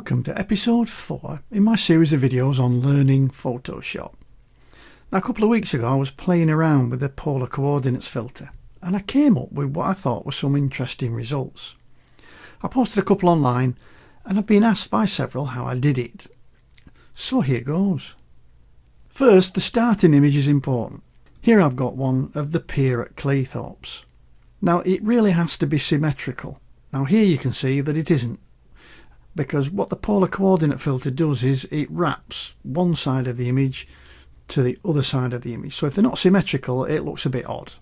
Welcome to episode 4 in my series of videos on learning Photoshop. Now, a couple of weeks ago I was playing around with the polar coordinates filter and I came up with what I thought were some interesting results. I posted a couple online and I've been asked by several how I did it. So here goes. First, the starting image is important. Here I've got one of the pier at Cleethorpes. Now it really has to be symmetrical. Now here you can see that it isn't, because what the polar coordinate filter does is it wraps one side of the image to the other side of the image. So if they're not symmetrical, it looks a bit odd.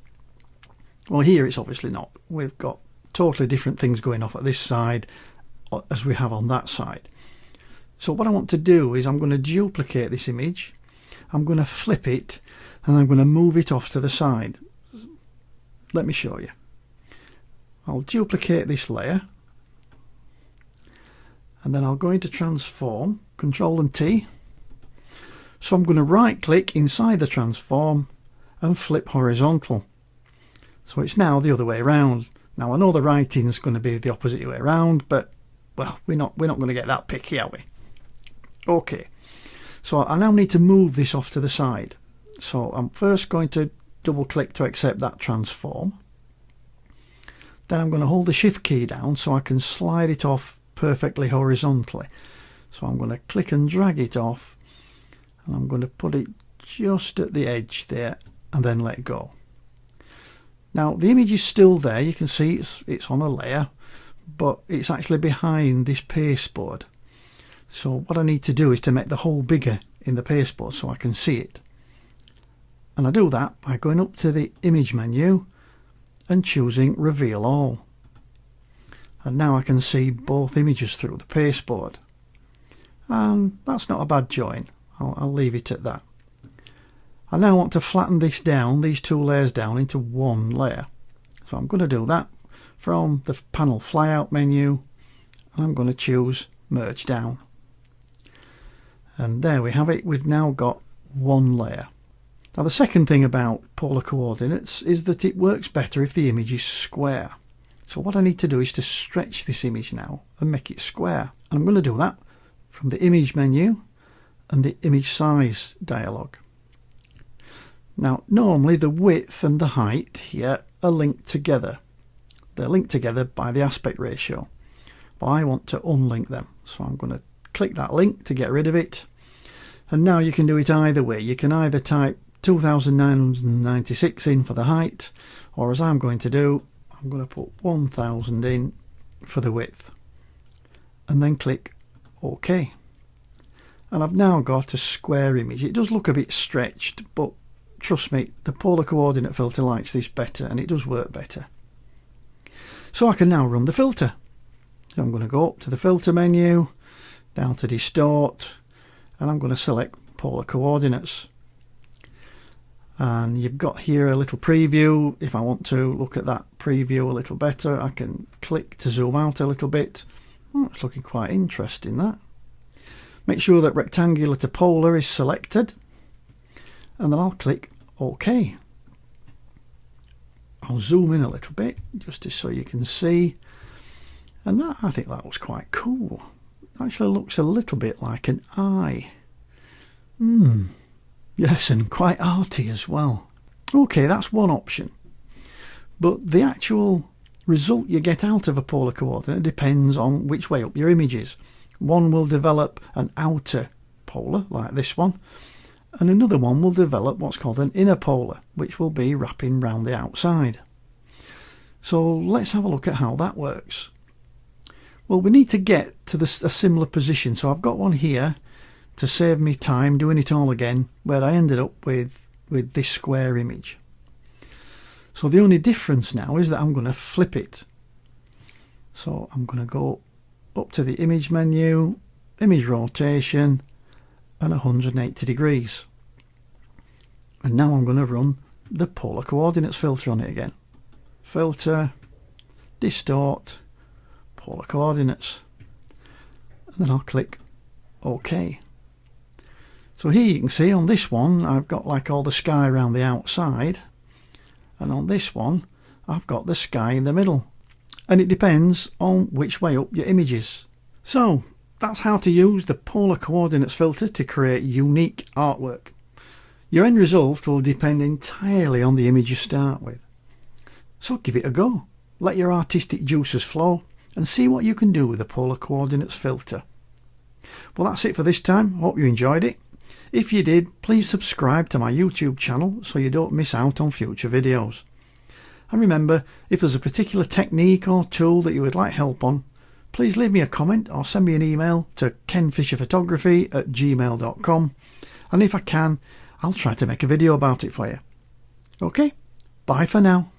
Well, here it's obviously not. We've got totally different things going off at this side as we have on that side. So what I want to do is I'm going to duplicate this image, I'm going to flip it, and I'm going to move it off to the side. Let me show you. I'll duplicate this layer, and then I'll go into transform, Control and T. So I'm going to right click inside the transform and flip horizontal. So it's now the other way around. Now I know the writing is going to be the opposite way around, but well, we're not going to get that picky, are we? Okay, so I now need to move this off to the side. So I'm first going to double click to accept that transform. Then I'm going to hold the shift key down so I can slide it off perfectly horizontally. So I'm going to click and drag it off, and I'm going to put it just at the edge there and then let go. Now the image is still there. You can see it's on a layer, but it's actually behind this pasteboard. So what I need to do is to make the hole bigger in the pasteboard so I can see it. And I do that by going up to the image menu and choosing reveal all. And now I can see both images through the pasteboard. And that's not a bad join. I'll leave it at that. I now want to flatten this down, these two layers down, into one layer. So I'm going to do that from the panel flyout menu. I'm going to choose merge down. And there we have it. We've now got one layer. Now the second thing about polar coordinates is that it works better if the image is square. So what I need to do is to stretch this image now and make it square. And I'm going to do that from the image menu and the image size dialog. Now normally the width and the height here are linked together. They're linked together by the aspect ratio. But I want to unlink them. So I'm going to click that link to get rid of it. And now you can do it either way. You can either type 2996 in for the height, or as I'm going to do, I'm going to put 1000 in for the width, and then click OK. And I've now got a square image. It does look a bit stretched, but trust me, the polar coordinate filter likes this better, and it does work better. So I can now run the filter. So I'm going to go up to the filter menu, down to distort, and I'm going to select polar coordinates. And you've got here a little preview. If I want to look at that preview a little better, I can click to zoom out a little bit. Oh, it's looking quite interesting, that. Make sure that rectangular to polar is selected, and then I'll click OK. I'll zoom in a little bit just so you can see, and that, I think that looks quite cool. It actually looks a little bit like an eye. Yes, and quite arty as well. Okay, that's one option. But the actual result you get out of a polar coordinate depends on which way up your image is. One will develop an outer polar, like this one, and another one will develop what's called an inner polar, which will be wrapping round the outside. So let's have a look at how that works. Well, we need to get to a similar position. So I've got one here to save me time doing it all again, where I ended up with this square image. So the only difference now is that I'm going to flip it. So I'm going to go up to the image menu, image rotation, and 180 degrees. And now I'm going to run the polar coordinates filter on it again. Filter, distort, polar coordinates, and then I'll click OK. So here you can see on this one I've got like all the sky around the outside, and on this one I've got the sky in the middle, and it depends on which way up your image is. So that's how to use the polar coordinates filter to create unique artwork. Your end result will depend entirely on the image you start with. So give it a go. Let your artistic juices flow and see what you can do with the polar coordinates filter. Well, that's it for this time. Hope you enjoyed it. If you did, please subscribe to my YouTube channel so you don't miss out on future videos. And remember, if there's a particular technique or tool that you would like help on, please leave me a comment or send me an email to kenfisherphotography@gmail.com, and if I can, I'll try to make a video about it for you. Okay, bye for now.